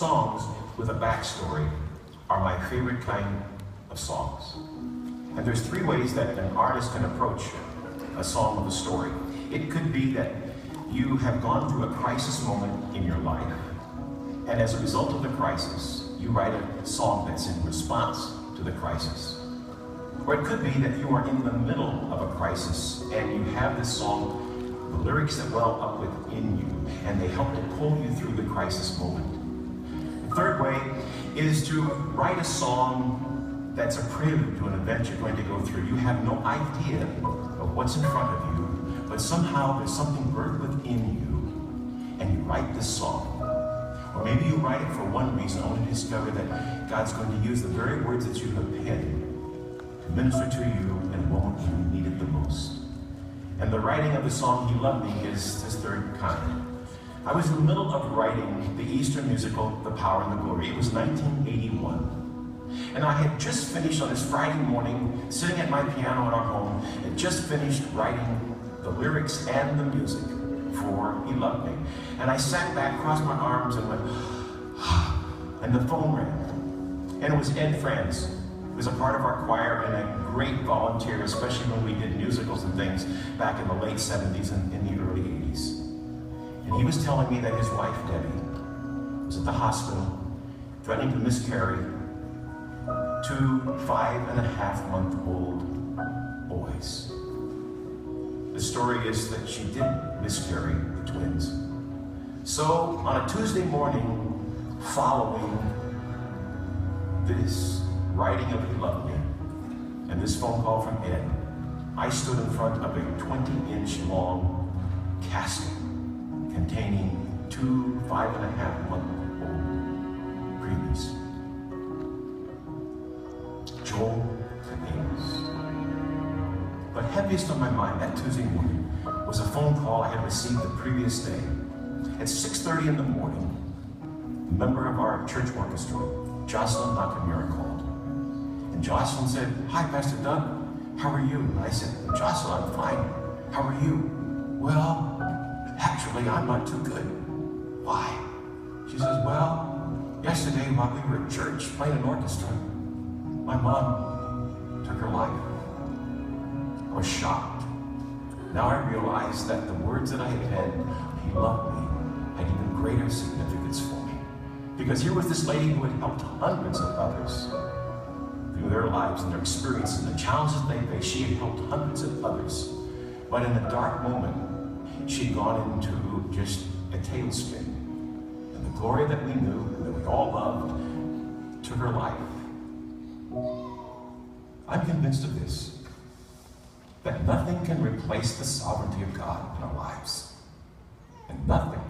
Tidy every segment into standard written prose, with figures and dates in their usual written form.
Songs with a backstory are my favorite kind of songs. And there's three ways that an artist can approach a song with a story. It could be that you have gone through a crisis moment in your life, and as a result of the crisis, you write a song that's in response to the crisis. Or it could be that you are in the middle of a crisis and you have this song, the lyrics that well up within you, and they help to pull you through the crisis moment. The third way is to write a song that's a prelude to an event you're going to go through. You have no idea of what's in front of you, but somehow there's something birthed within you, and you write this song. Or maybe you write it for one reason, only to discover that God's going to use the very words that you have penned to minister to you in a moment when you need it the most. And the writing of the song, He Loved Me, is this third kind. I was in the middle of writing the Easter musical, The Power and the Glory. It was 1981. And I had just finished on this Friday morning, sitting at my piano in our home, and just finished writing the lyrics and the music for He Loved Me. And I sat back, crossed my arms, and went, and the phone rang. And it was Ed Franz, who was a part of our choir and a great volunteer, especially when we did musicals and things back in the late 70s and in the early 80s. And he was telling me that his wife, Debbie, was at the hospital, threatening to miscarry 2 5.5-month-old boys. The story is that she did miscarry the twins. So on a Tuesday morning, following this writing of He Loved Me and this phone call from Ed, I stood in front of a 20-inch long casket containing 2 5.5-month-old preemies. Joel and Amos. But heaviest on my mind that Tuesday morning was a phone call I had received the previous day. At 6:30 in the morning, a member of our church orchestra, Jocelyn Nakamura, called. And Jocelyn said, "Hi, Pastor Doug, how are you?" And I said, "Jocelyn, I'm fine. How are you?" "Well, actually, I'm not too good." "Why?" She says, "Well, yesterday while we were at church playing an orchestra, my mom took her life." I was shocked. Now I realized that the words that I had penned, He Loved Me, had even greater significance for me. Because here was this lady who had helped hundreds of others through their lives and their experiences and the challenges they faced. She had helped hundreds of others. But in a dark moment, she had gone into just a tailspin. And the glory that we knew, and that we all loved, took her life. I'm convinced of this, that nothing can replace the sovereignty of God in our lives. And nothing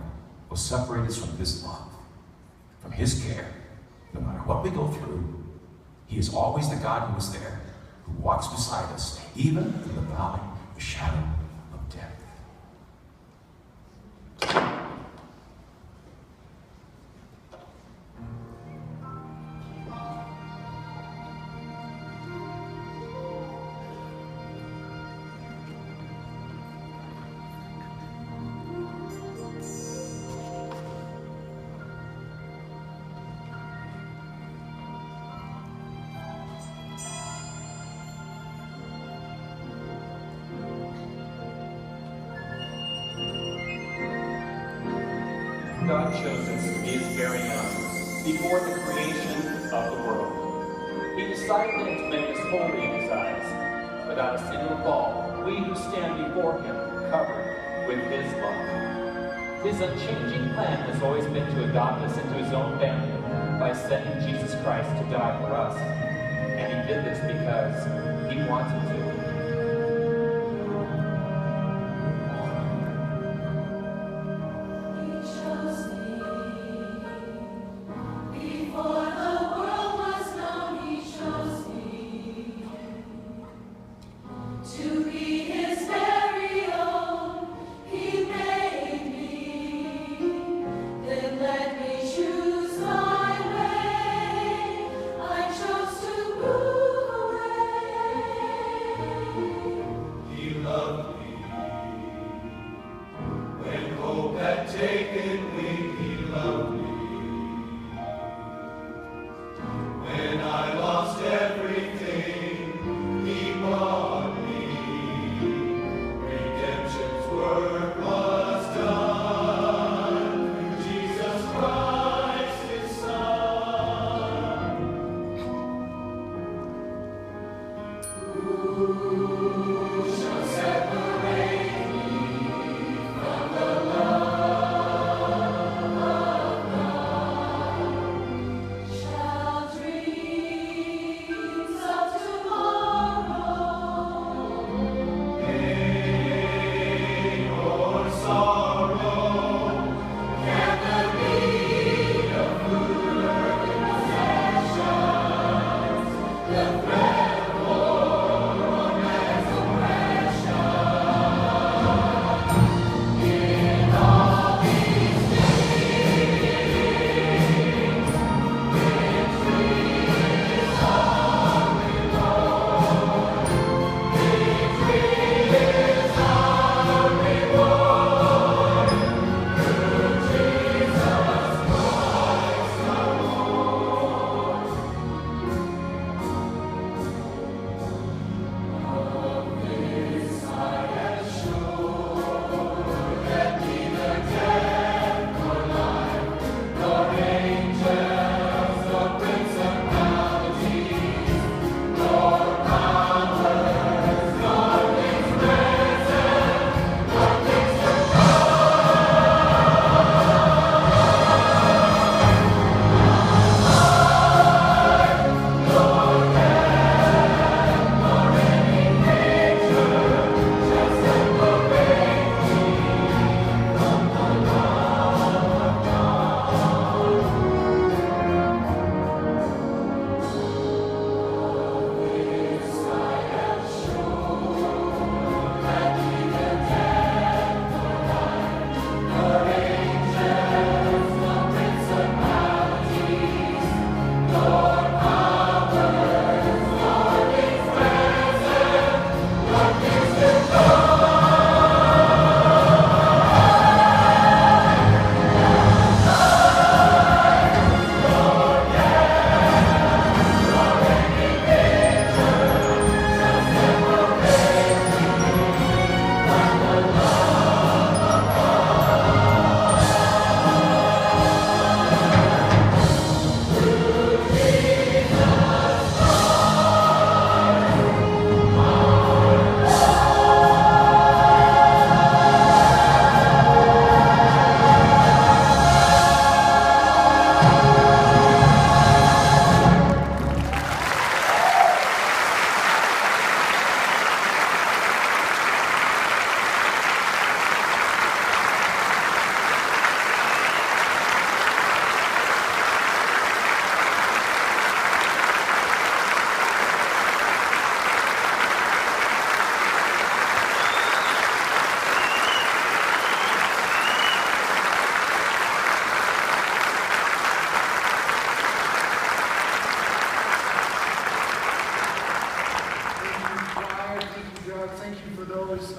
will separate us from His love, from His care. No matter what we go through, He is always the God who is there, who walks beside us, even in the valley of the shadow of death. God chose us to be His very own before the creation of the world. He decided to make us holy in His eyes, without a sin or fault, we who stand before Him covered with His love. His unchanging plan has always been to adopt us into His own family by sending Jesus Christ to die for us. And He did this because He wanted to.